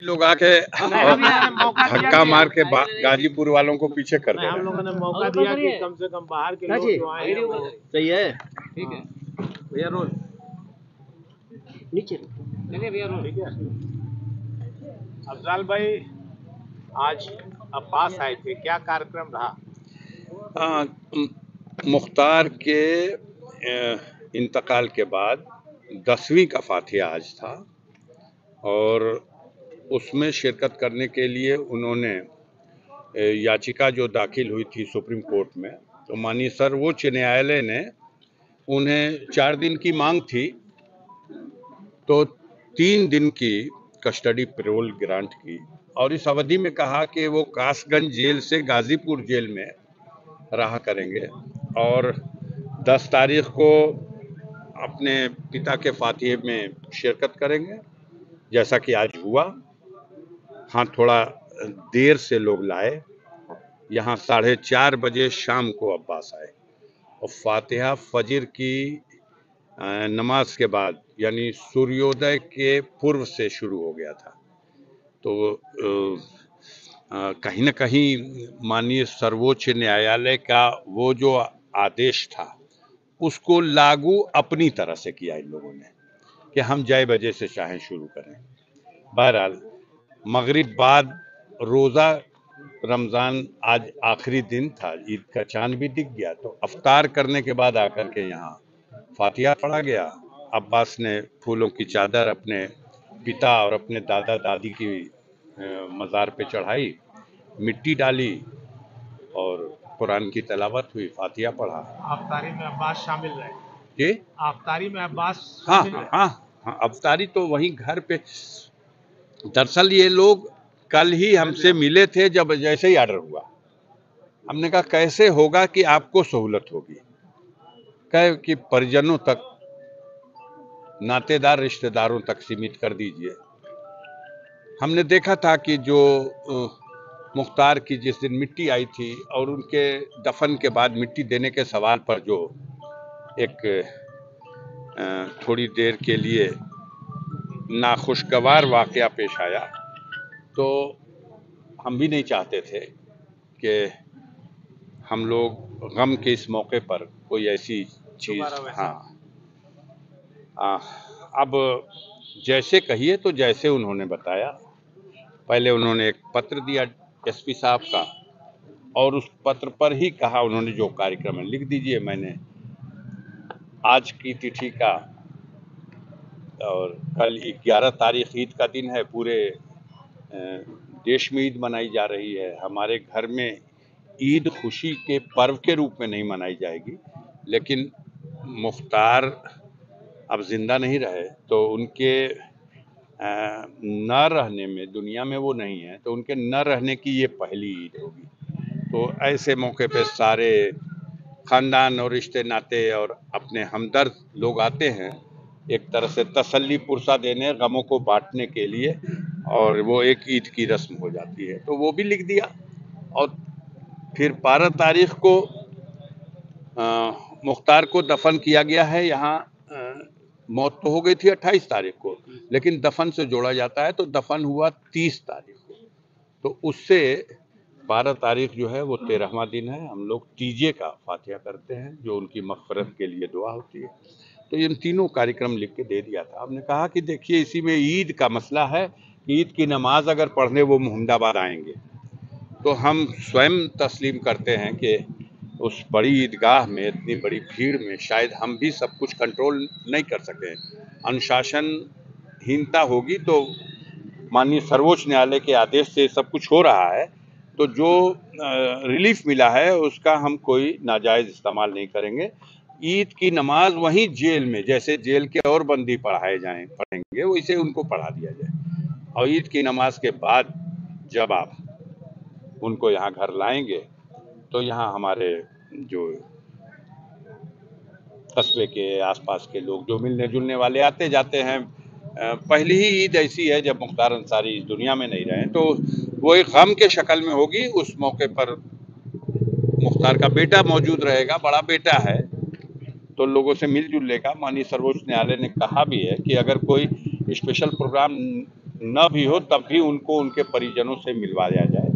लोग आके धक्का मार के गाजीपुर वालों को पीछे कर दे रहे हैं। हम लोगों ने मौका दिया कि कम से कम बाहर के लोग जो आए हैं वो सही है। ठीक है भैया रोल नीचे चलिए भैया रोल ठीक है। अफजाल भाई आज अब्बास आए थे, क्या कार्यक्रम रहा? मुख्तार के इंतकाल के बाद 10वीं का फातिहा आज था और उसमें शिरकत करने के लिए उन्होंने याचिका जो दाखिल हुई थी सुप्रीम कोर्ट में, तो माननीय सर्वोच्च न्यायालय ने उन्हें 4 दिन की मांग थी, तो 3 दिन की कस्टडी पैरोल ग्रांट की और इस अवधि में कहा कि वो कासगंज जेल से गाजीपुर जेल में रहा करेंगे और 10 तारीख को अपने पिता के फातिहे में शिरकत करेंगे, जैसा कि आज हुआ। हाँ, थोड़ा देर से लोग लाए, यहाँ 4:30 बजे शाम को अब्बास आए और फातिहा फजर की नमाज के बाद यानी सूर्योदय के पूर्व से शुरू हो गया था। तो कहीं न कहीं माननीय सर्वोच्च न्यायालय का वो जो आदेश था उसको लागू अपनी तरह से किया इन लोगों ने कि हम जय बजे से चाहें शुरू करें। बहरहाल मगरिब बाद रोज़ा रमज़ान आज आखिरी दिन था, ईद का चांद भी दिख गया, तो अफ्तार करने के बाद आकर के यहाँ फातिहा पढ़ा गया। अब्बास ने फूलों की चादर अपने पिता और अपने दादा दादी की मज़ार पे चढ़ाई, मिट्टी डाली और कुरान की तलावत हुई, फातिहा पढ़ा। अफ्तारी में अब्बास शामिल रहे जी, अफ्तारी में अब्बास हाँ शामिल रहे। हाँ, अफ्तारी तो वहीं घर पे। दरअसल ये लोग कल ही हमसे मिले थे, जब जैसे ही ऑर्डर हुआ हमने कहा कैसे होगा कि आपको सहूलत होगी, कहे कि परिजनों तक, नातेदार रिश्तेदारों तक सीमित कर दीजिए। हमने देखा था कि जो मुख्तार की जिस दिन मिट्टी आई थी और उनके दफन के बाद मिट्टी देने के सवाल पर जो एक थोड़ी देर के लिए नाखुशगवार वाकया पेश आया, तो हम भी नहीं चाहते थे कि हम लोग गम के इस मौके पर कोई ऐसी चीज़। हाँ, अब जैसे कहिए तो जैसे उन्होंने बताया, पहले उन्होंने एक पत्र दिया एसपी साहब का और उस पत्र पर ही कहा उन्होंने जो कार्यक्रम है लिख दीजिए। मैंने आज की तिथि का और कल 11 तारीख ईद का दिन है, पूरे देश में ईद मनाई जा रही है। हमारे घर में ईद खुशी के पर्व के रूप में नहीं मनाई जाएगी, लेकिन मुख्तार अब जिंदा नहीं रहे तो उनके न रहने में, दुनिया में वो नहीं है, तो उनके न रहने की ये पहली ईद होगी। तो ऐसे मौके पे सारे खानदान और रिश्ते नाते और अपने हमदर्द लोग आते हैं, एक तरह से तसल्ली पुरसा देने, गमों को बांटने के लिए, और वो एक ईद की रस्म हो जाती है। तो वो भी लिख दिया और फिर 12 तारीख को मुख्तार को दफन किया गया है। यहाँ मौत तो हो गई थी 28 तारीख को, लेकिन दफन से जोड़ा जाता है तो दफन हुआ 30 तारीख को, तो उससे 12 तारीख जो है वो 13वां दिन है। हम लोग तीजे का फातिहा करते हैं, जो उनकी मग़फ़िरत के लिए दुआ होती है। तो इन तीनों कार्यक्रम लिख के दे दिया था। हमने कहा कि देखिए, इसी में ईद का मसला है कि ईद की नमाज अगर पढ़ने वो मोहम्मदाबाद आएंगे तो हम स्वयं तस्लीम करते हैं कि उस बड़ी ईदगाह में इतनी बड़ी भीड़ में शायद हम भी सब कुछ कंट्रोल नहीं कर सकें, अनुशासनहीनता होगी। तो माननीय सर्वोच्च न्यायालय के आदेश से सब कुछ हो रहा है, तो जो रिलीफ मिला है उसका हम कोई नाजायज़ इस्तेमाल नहीं करेंगे। ईद की नमाज वहीं जेल में, जैसे जेल के और बंदी पढ़ेंगे वैसे उनको पढ़ा दिया जाए, और ईद की नमाज के बाद जब आप उनको यहाँ घर लाएंगे तो यहाँ हमारे जो कस्बे के आसपास के लोग जो मिलने जुलने वाले आते जाते हैं, पहली ही ईद ऐसी है जब मुख्तार अंसारी इस दुनिया में नहीं रहे, तो वो एक गम के शक्ल में होगी। उस मौके पर मुख्तार का बेटा मौजूद रहेगा, बड़ा बेटा है, तो लोगों से मिलजुल लेगा। माननीय सर्वोच्च न्यायालय ने कहा भी है कि अगर कोई स्पेशल प्रोग्राम न भी हो तब भी उनको उनके परिजनों से मिलवाया जाए।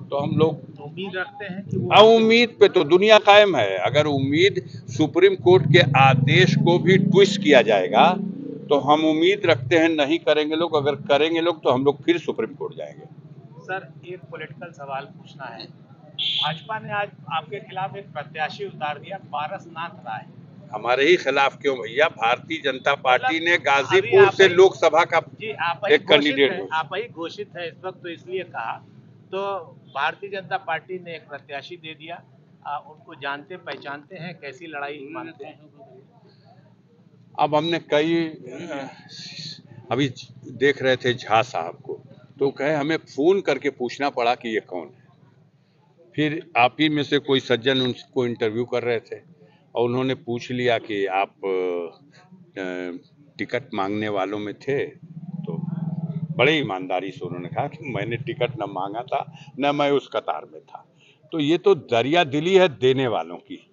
तो हम लोग उम्मीद रखते हैं कि वो उम्मीद पे तो दुनिया कायम है। अगर उम्मीद सुप्रीम कोर्ट के आदेश को भी ट्विस्ट किया जाएगा तो हम उम्मीद रखते हैं नहीं करेंगे लोग, अगर करेंगे लोग तो हम लोग फिर सुप्रीम कोर्ट जाएंगे। सर, एक पॉलिटिकल सवाल पूछना है। भाजपा ने आज आपके खिलाफ एक प्रत्याशी उतार दिया, पारसनाथ राय। हमारे ही खिलाफ क्यों भैया? भारतीय जनता पार्टी मतलब ने अभी गाजीपुर आप से ही लोकसभा का जी आप ही एक घोषित कैंडिडेट है, आप ही घोषित है इस वक्त, तो इसलिए कहा। तो भारतीय जनता पार्टी ने एक प्रत्याशी दे दिया। उनको जानते पहचानते हैं, कैसी लड़ाई मानते हैं? अब हमने कई अभी देख रहे थे झा साहब को, तो कहे हमें फोन करके पूछना पड़ा कि ये कौन है। फिर आप ही में से कोई सज्जन उनको इंटरव्यू कर रहे थे और उन्होंने पूछ लिया कि आप टिकट मांगने वालों में थे। तो बड़े ईमानदारी से उन्होंने कहा कि मैंने टिकट न मांगा था, न मैं उस कतार में था। तो ये तो दरिया दिली है देने वालों की।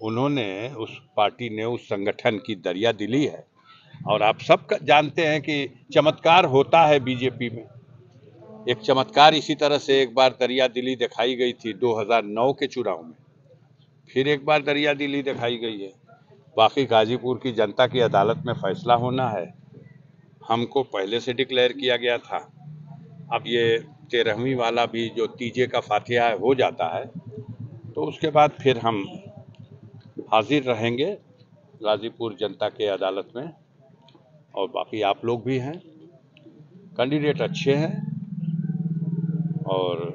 उन्होंने, उस पार्टी ने, उस संगठन की दरिया दिली है। और आप सब जानते हैं कि चमत्कार होता है बीजेपी में। एक चमत्कार इसी तरह से एक बार दरिया दिली दिखाई गई थी 2009 के चुनाव में, फिर एक बार दरिया दिली दिखाई गई है। बाकी गाजीपुर की जनता की अदालत में फैसला होना है। हमको पहले से डिक्लेयर किया गया था। अब ये 13वीं वाला भी जो तीजे का फातिहा हो जाता है तो उसके बाद फिर हम हाजिर रहेंगे गाजीपुर जनता के अदालत में। और बाकी आप लोग भी हैं, कैंडिडेट अच्छे हैं और